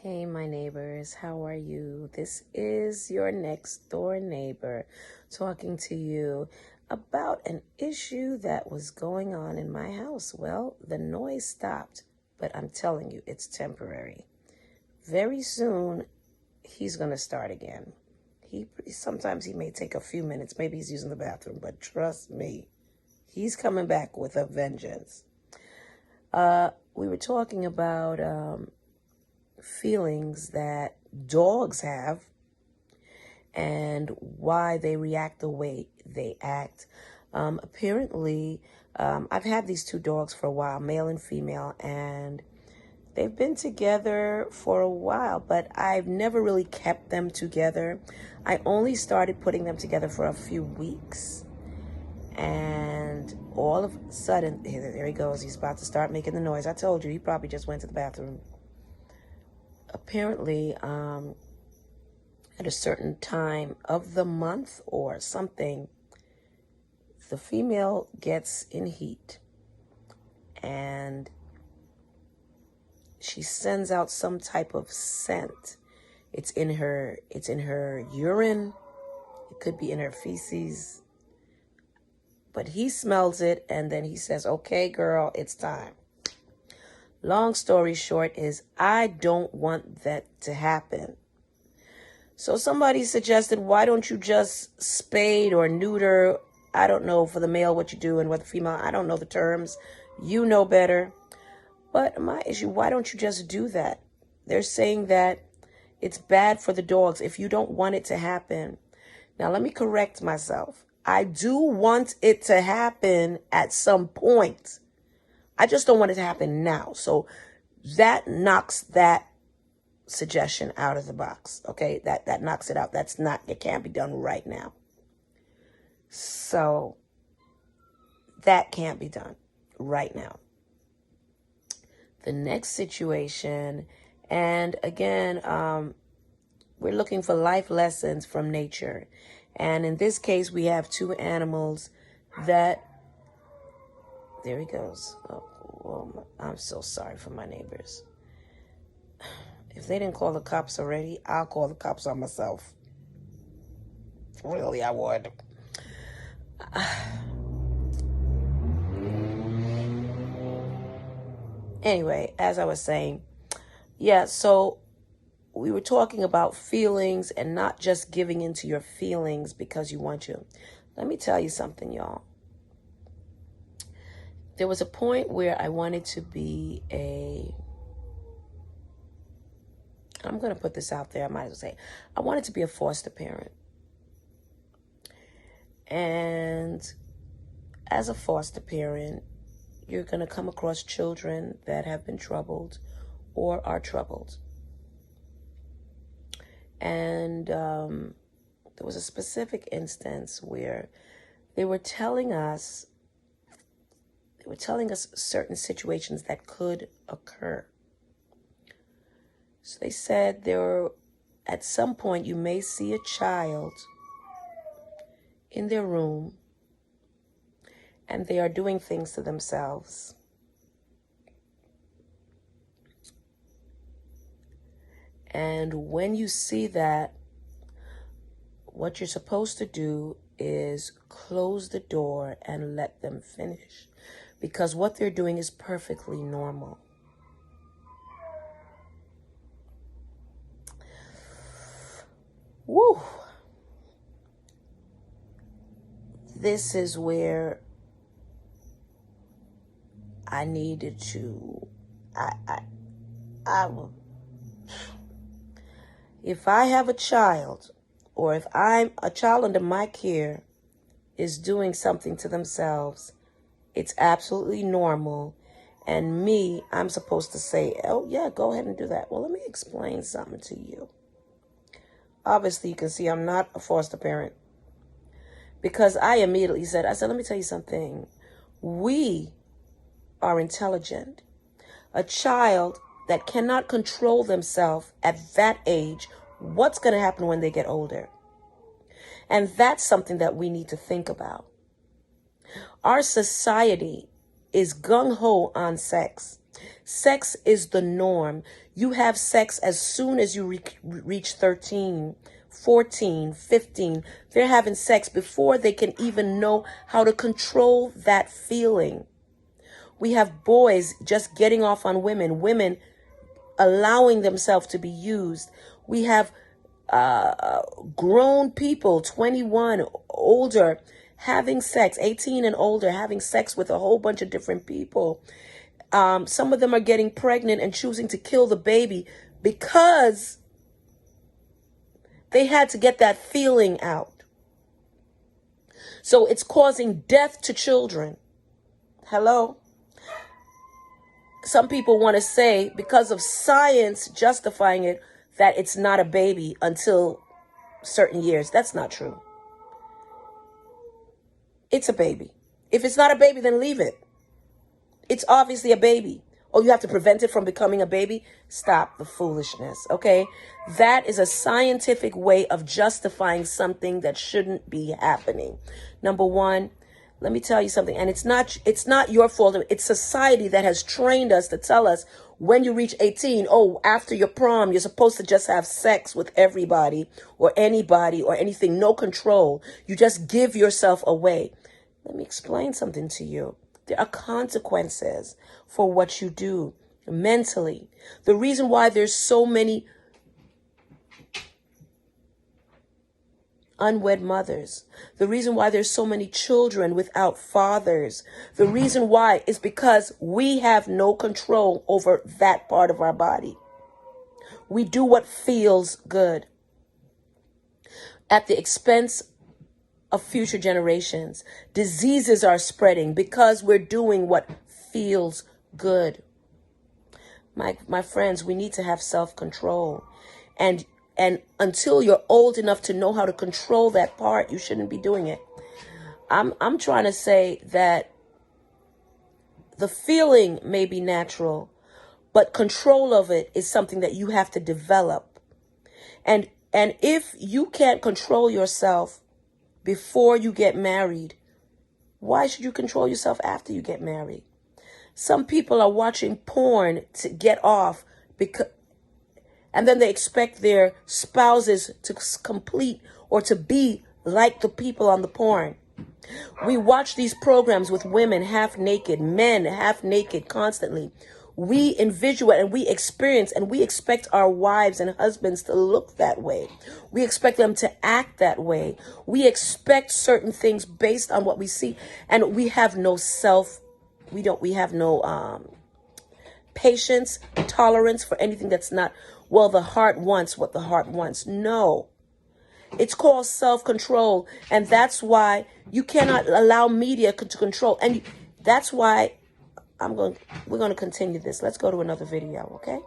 Hey, my neighbors, how are you? This is your next door neighbor talking to you about an issue that was going on in my house. Well, the noise stopped, but I'm telling you, it's temporary. Very soon, he's going to start again. Sometimes he may take a few minutes, maybe he's using the bathroom, but trust me, he's coming back with a vengeance. We were talking about feelings that dogs have and why they react the way they act. Apparently, I've had these two dogs for a while, male and female, and they've been together for a while, but I've never really kept them together. I only started putting them together for a few weeks, and all of a sudden, there he goes. He's about to start making the noise. I told you, he probably just went to the bathroom. Apparently, at a certain time of the month or something, the female gets in heat and she sends out some type of scent. It's in her urine. It could be in her feces. But he smells it and then he says, "Okay, girl, it's time." Long story short is I don't want that to happen. So somebody suggested, why don't you just spade or neuter? I don't know for the male what you do and what the female, I don't know the terms. You know better. But my issue, why don't you just do that? They're saying that it's bad for the dogs if you don't want it to happen. Now, let me correct myself. I do want it to happen at some point. I just don't want it to happen now. So that knocks that suggestion out of the box. Okay, that knocks it out. It can't be done right now. So that can't be done right now. The next situation, and again, we're looking for life lessons from nature. And in this case, we have two animals that, there he goes. Oh, I'm so sorry for my neighbors. If they didn't call the cops already, I'll call the cops on myself. Really, I would. Anyway, as I was saying, so we were talking about feelings and not just giving into your feelings because you want to. Let me tell you something, y'all. There was a point where I wanted to be I'm going to put this out there, I might as well say, I wanted to be a foster parent. And as a foster parent, you're going to come across children that have been troubled or are troubled. And there was a specific instance where they were telling us certain situations that could occur. So they said at some point you may see a child in their room and they are doing things to themselves. And when you see that, what you're supposed to do is close the door and let them finish, because what they're doing is perfectly normal. Woo! This is where I needed to, if I have a child, or if a child under my care is doing something to themselves, it's absolutely normal. And I'm supposed to say, oh yeah, go ahead and do that. Well, let me explain something to you. Obviously, you can see I'm not a foster parent, because I immediately said, let me tell you something. We are intelligent. A child that cannot control themselves at that age, what's going to happen when they get older? And that's something that we need to think about. Our society is gung-ho on sex. Sex is the norm. You have sex as soon as you reach 13, 14, 15. They're having sex before they can even know how to control that feeling. We have boys just getting off on women, women allowing themselves to be used. We have grown people, 21, older, having sex, 18 and older, having sex with a whole bunch of different people. Some of them are getting pregnant and choosing to kill the baby because they had to get that feeling out. So it's causing death to children. Hello? Some people want to say, because of science justifying it, that it's not a baby until certain years. That's not true. It's a baby. If it's not a baby, then leave it. It's obviously a baby. Oh, you have to prevent it from becoming a baby? Stop the foolishness, okay? That is a scientific way of justifying something that shouldn't be happening. Number one, let me tell you something, and it's not your fault. It's society that has trained us to tell us when you reach 18, oh, after your prom, you're supposed to just have sex with everybody or anybody or anything, no control. You just give yourself away. Let me explain something to you. There are consequences for what you do mentally. The reason why there's so many unwed mothers, the reason why there's so many children without fathers, the reason why is because we have no control over that part of our body. We do what feels good at the expense of future generations. Diseases are spreading because we're doing what feels good. My friends, we need to have self-control. And until you're old enough to know how to control that part, you shouldn't be doing it. I'm trying to say that the feeling may be natural, but control of it is something that you have to develop. And if you can't control yourself before you get married, why should you control yourself after you get married? Some people are watching porn to get off and then they expect their spouses to complete or to be like the people on the porn. We watch these programs with women half naked, men half naked constantly. We envision and we experience and we expect our wives and husbands to look that way. We expect them to act that way. We expect certain things based on what we see, and we have no patience, tolerance for anything that's not, well, the heart wants what the heart wants. No. It's called self-control, and that's why you cannot allow media to control. And that's why we're going to continue this. Let's go to another video, okay?